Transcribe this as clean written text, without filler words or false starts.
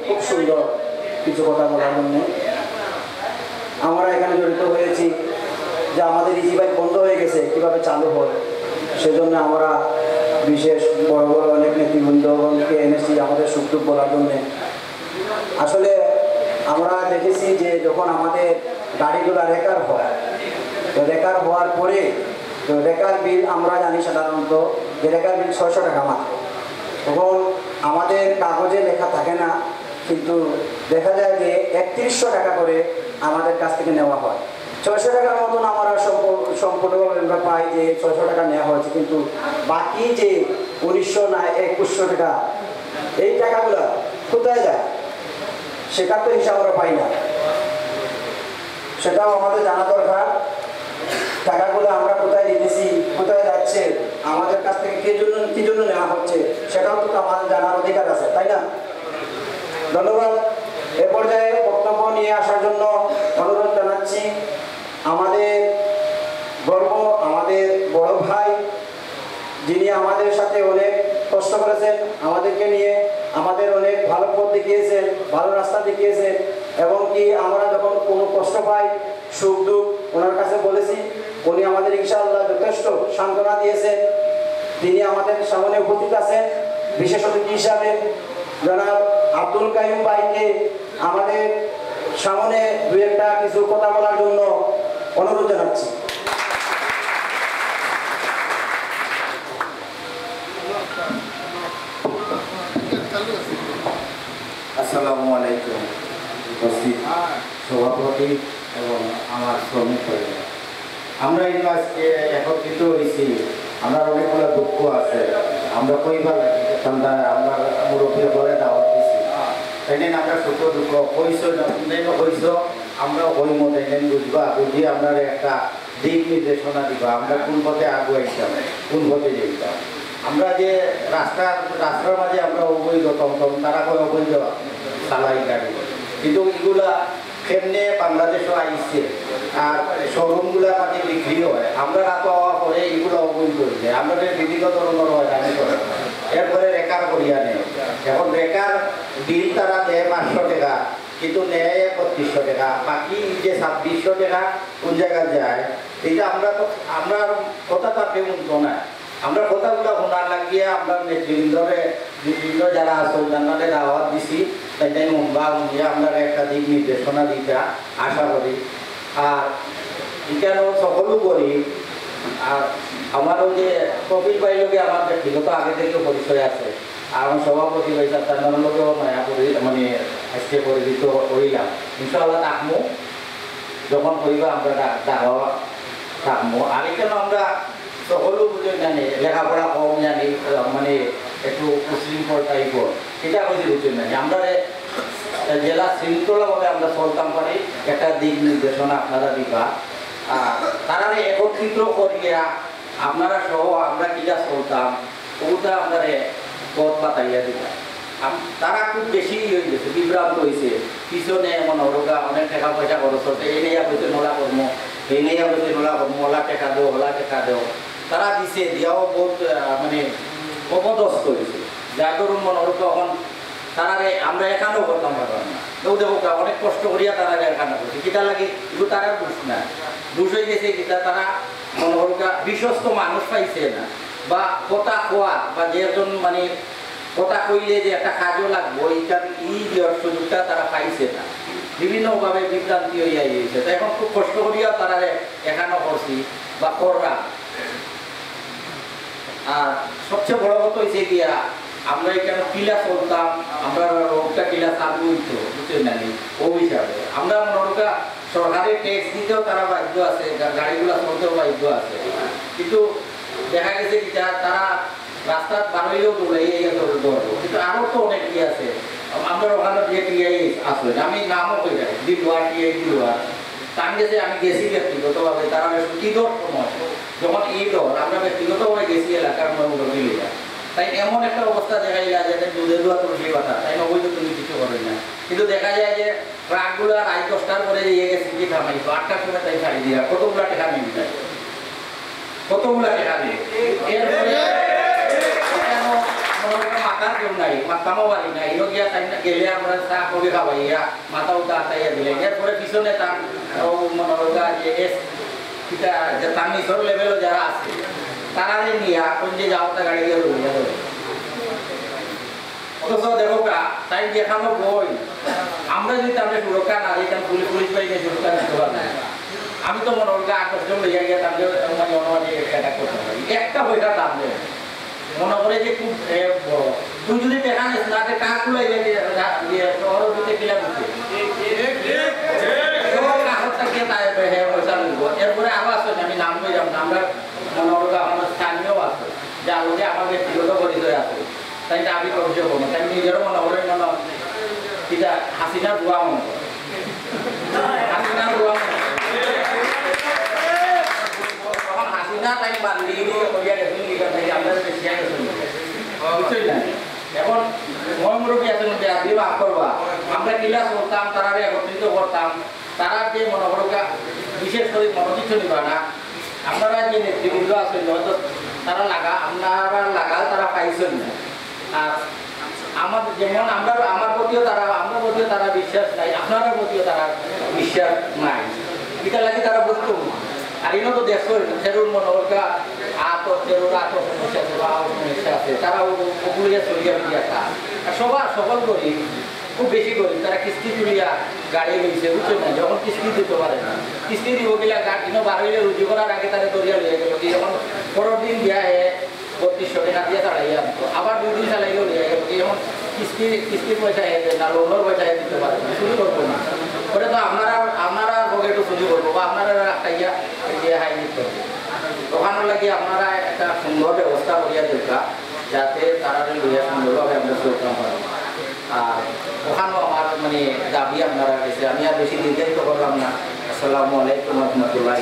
খুব সুন্দর কিছু কথা বলার জন্য আমরা এখানে জড়িত হয়েছি যে আমাদের ইজি বাইক বন্ধ হয়ে গেছে কিভাবে চালু হয় সেজন্য আমরা বিশেষ বড় বড় অনেক নেতৃবৃন্দকে এনেছি আমাদের সুখ দুঃখ বলার জন্য। আসলে আমরা দেখেছি যে যখন আমাদের গাড়িগুলো রেকার হয় তো রেকার হওয়ার পরে তো রেকার বিল আমরা জানি সাধারণত যে রেকার বিল 600 টাকা মাত্র। তখন আমাদের কাগজে লেখা থাকে না, কিন্তু দেখা যায় যে 3100 টাকা করে আমাদের কাছ থেকে নেওয়া হয়। 600 টাকার মতন আমরা সম্পূর্ণভাবে আমরা পাই যে 600 টাকা নেওয়া হয়েছে, কিন্তু বাকি যে 1900 না 2100 টাকা এই টাকাগুলো কোথায় যায় সেটার তো হিসাব আমরা পাই না। সেটাও আমাদের জানা দরকার। টাকাগুলো আমরা কোথায় দিতেছি, কোথায় যাচ্ছে, আমাদের কাছ থেকে কি জন্য নেওয়া হচ্ছে সেটাও তো আমাদের জানার অধিকার আছে, তাই না? ধন্যবাদ। এ পর্যায়ে বক্তব্য নিয়ে আসার জন্য অনুরোধ জানাচ্ছি আমাদের গর্ব, আমাদের বড় ভাই, যিনি আমাদের সাথে অনেক কষ্ট করেছেন, আমাদেরকে নিয়ে আমাদের অনেক ভালো পথ দেখিয়েছেন, ভালো রাস্তা দেখিয়েছেন, এবং কি আমরা যখন কোনো কষ্ট পাই, সুখ দুঃখ ওনার কাছে বলেছি, উনি আমাদের ইনশাআল্লাহ যথেষ্ট সান্ত্বনা দিয়েছেন। তিনি আমাদের সামনে উপস্থিত আছেন বিশেষ অতিথি হিসাবে। জনাব আব্দুল কাইম ভাইকে আমাদের সামনে দু একটা কিছু কথা বলার জন্য অনুরোধ জানাচ্ছি। আসসালামু আলাইকুম। উপস্থিত সভাপতি এবং আমার শ্রমিক পরিবার, আমরা এই আজকে একত্রিত হয়েছি। আমরা অনেকগুলো দুঃখ আছে, আমরা কইবার আমরা মুরব্বী করে দাওয়াত দিচ্ছি, তাই নিয়ে আমরা সুখ দুঃখ কইস কইস আমরা ওই মতো বুঝবা, বুঝিয়ে আমরা একটা দিক নির্দেশনা দিবা, আমরা কোন পথে আগুয়াইতাম, কোন পথে যেতাম। আমরা যে রাস্তার মাঝে আমরা অবৈধ টমটম, তারা কয় অবৈধ চালাই গাড়ি, কিন্তু এগুলা কেমনে বাংলাদেশও আইসছে আর শোরুমগুলা কাছে বিক্রি হয়, আমরা রাত হওয়া পরে এগুলো অবৈধ করছে, আমাদের বিভিন্ন ধরনের হয়রানি করে। এরপরে রেকার করিয়া নেয়, এখন রেকার বিল তারা দেয় 500 টাকা, কিন্তু নেয় 3100 টাকা, বাকি যে 2600 টাকা কোন জায়গায় যায় এটা আমরা কথা তাতে উন্নত না। আমরা কথাগুলো শোনার লাগিয়ে আমরা নেতৃবৃন্দ যারা আছে জানালে দাওয়াত দিছি, তাই মুম্বা উনিয়া আমরা একটা দিক নির্দেশনা দিতে আশা করি। আর এখানেও সকলও করি। আর আমারও যে কপিল ভাই লোকে আমার ব্যক্তিগত আগে থেকে পরিচয় আছে, আর আমার সভাপতি ভাই তার লোকেও মানে আজকে পরিচিত করিলাম। ইনশাআল্লাহ থাকবো, যখন করিবা আমরা দাওয়া থাকবো। আর এখানে আমরা সকলেও বুঝে জানি, লেখাপড়া কম জানি, মানে একটু উশৃঙ্খল টাইপর, এটা হচ্ছে বুঝে জানি। আমরা জেলা শৃঙ্খলাভাবে আমরা চলতাম পারি, একটা দিক নির্দেশনা আপনারা দিবা। আর তারা একত্রিত করিয়া আপনারা সহ আমরা কিনা চলতাম ওটা আপনারা পথ বাতাইয়া দিবা। তারা খুব বেশি হয়ে গেছে, বিভ্রান্ত হয়েছে, পিছনে এমন ওরা অনেক টাকা পয়সা খরচ হচ্ছে, এই নেই হয়েছে নোলা কর্ম, এই নেই হয়েছে নোলা কর্ম, ওলা টাকা দেও, ওলা টাকা দেও, তারা দিছে, দিয়াও বহুত মানে অপদস্থ হয়েছে। যার ধরুন মনে হলো তখন তারা আমরা এখানেও করতাম পারতাম না, কেউ দেখো অনেক কষ্ট করিয়া তারা এখানে করছে, কিতা লাগে এগুলো তারা বুঝ না, বুঝ হয়ে গেছে কিতা তারা মনে হলো বিশ্বস্ত মানুষ পাইছে না, বা কথা খোয়া বা যে একজন মানে কথা কইলে যে একটা কাজও লাগবো এইখান দেওয়ার সুযোগটা তারা পাইছে না, বিভিন্নভাবে বিভ্রান্তি হইয়া গিয়েছে। তো এখন খুব কষ্ট করিয়া তারা এখানেও করছি বা কররা। আর সবচেয়ে বড় কথা হয়েছে গিয়া আমরা এখানে কিলা চলতাম, আমরা রোগটা কিলা চালু হইতো বুঝতে জানি, ও হিসাবে আমরা মনে সরকারের ট্যাক্স দিতেও তারা বাধ্য আছে, গাড়িগুলা চলতেও বাধ্য আছে, কিন্তু দেখা গেছে কি তারা রাস্তা বানাইলেও দৌড়াই ধরবো, কিন্তু আরো তো অনেক কি আছে। আমরা ওখানে যে টিআই আসলে আমি নামও কই যাই দিলওয়ার টিআই দিলওয়ার তার গেছে, আমি গেছি ব্যক্তিগতভাবে, তারা ঈদর সময় যখন ঈদ হয় আমরা ব্যক্তিগতভাবে গেছি এলাকার মহিলা, তাই এমন একটা অবস্থা দেখাইলা যে দুধে দোয়া তুলসী কথা, তাই অবৈধ তুমি কিছু করেন না, কিন্তু দেখা যায় যে ট্রাকগুলো রাত 10টার পরে ইয়ে গেছে কি থামাইতো, 8টার সময় তাই ছাড়ি দিয়া কতগুলা টাকা নিয়ে যায়, কতগুলা টাকা দিয়ে। এরপরে মাথার কেউ নাই মাথামো বাড়ি নাই এলো গিয়া তাই গেলে আমরা চা কবি খাওয়াইয়া মাথা উঠা তাইয়া দিলেন এরপরে পিছনে তার মনে হয় যে যে তার নিচর লেভেলও যারা আছে তারা নিয়া কোন যে যাও তা গাড়ি গিয়ে লইয়া দেবে অথচ দেখো তাই দেখানো বই আমরা যদি তাদের সুরক্ষা না দিই কারণ পুলিশ পুলিশ পাইলে সুরক্ষা দিতে পারবে না আমি তো মনে হয় 8-10 জন লইয়া গিয়ে তাদের মানে অনুমানে অ্যাটাক করতে পারি একটা বইটা দাম দেবে মনে করে যে খুব বড় তুই যদি দেখা নিস না যে কাক লাইলে দিয়ে শহর দিতে কিলা বুঝে এরপরে আরো আছে আমি নাম বললাম না আমরা মনে করবো আমার স্থানীয় আছে যা লোকে আমার ব্যক্তিগত পরিচয় আছে তাই আমি অভিযোগ করবো তাই নিজেরও মনে করে মনে এটা হাসিনা দোয়া মনে হাসিনা দোয়া মনে তখন হাসিনা তাই বান্ধি করিয়া গেছেন আমরা বেশিয়া গেছেন বুঝছই না এখন মই মুরব্বী আছেন আপনি বাপ করবা আমরা কিলা চলতাম তারা একত্রিত করতাম তারা যে মনোবরকা বিশেষ করে মনোনীত নিবা না আপনারা যে নেতৃবৃন্দ আছেন হয়তো তারা আপনারা লাগাল তারা পাইছেন না আর আমার যেমন আমার প্রতিও তারা বিশ্বাস নাই আপনার প্রতিও তারা বিশ্বাস নাই এটা লাগে তারা বুঝতো আর ইনো তো দেখো ফেরুর মনোবরকা ফেরুর সমস্যা আছে বা সমস্যা আছে তারা ওগুলিয়া চলিয়া মিলিয়া আর সকল করি খুব বেশি করি তারা কিস্তি তুলিয়া গাড়ি লইছে বুঝছেন না যখন কিস্তি দিতে পারে না কিস্তি দিব গেলে গাড়ি বার হইলে রুজি করার আগে তারা দরিয়া লইয়া গেল কি যখন পরের দিন দিয়া 3200 টাকা দিয়ে চালাইয়া আনতো আবার 2 দিন চালাইলেও লইয়া গেল কি যখন কিস্তির পয়সা না লোনের পয়সা দিতে পারে না শুরু করবো না ওটা তো আপনারা পকেটও শুরু করবো বা আপনারা খাইয়া দিয়ে হাই নিতে হবে ওখানে লাগিয়ে আপনারা একটা সুন্দর ব্যবস্থা করিয়া দরকার যাতে তারা লইয়া সুন্দরভাবে আমরা চলতাম পারি আর ওখানেও আমার মানে দাবি আপনারা গেছে আমি আর বেশি নির্ধারিত করলাম না আসসালামু আলাইকুম রহমতুল্লাহ।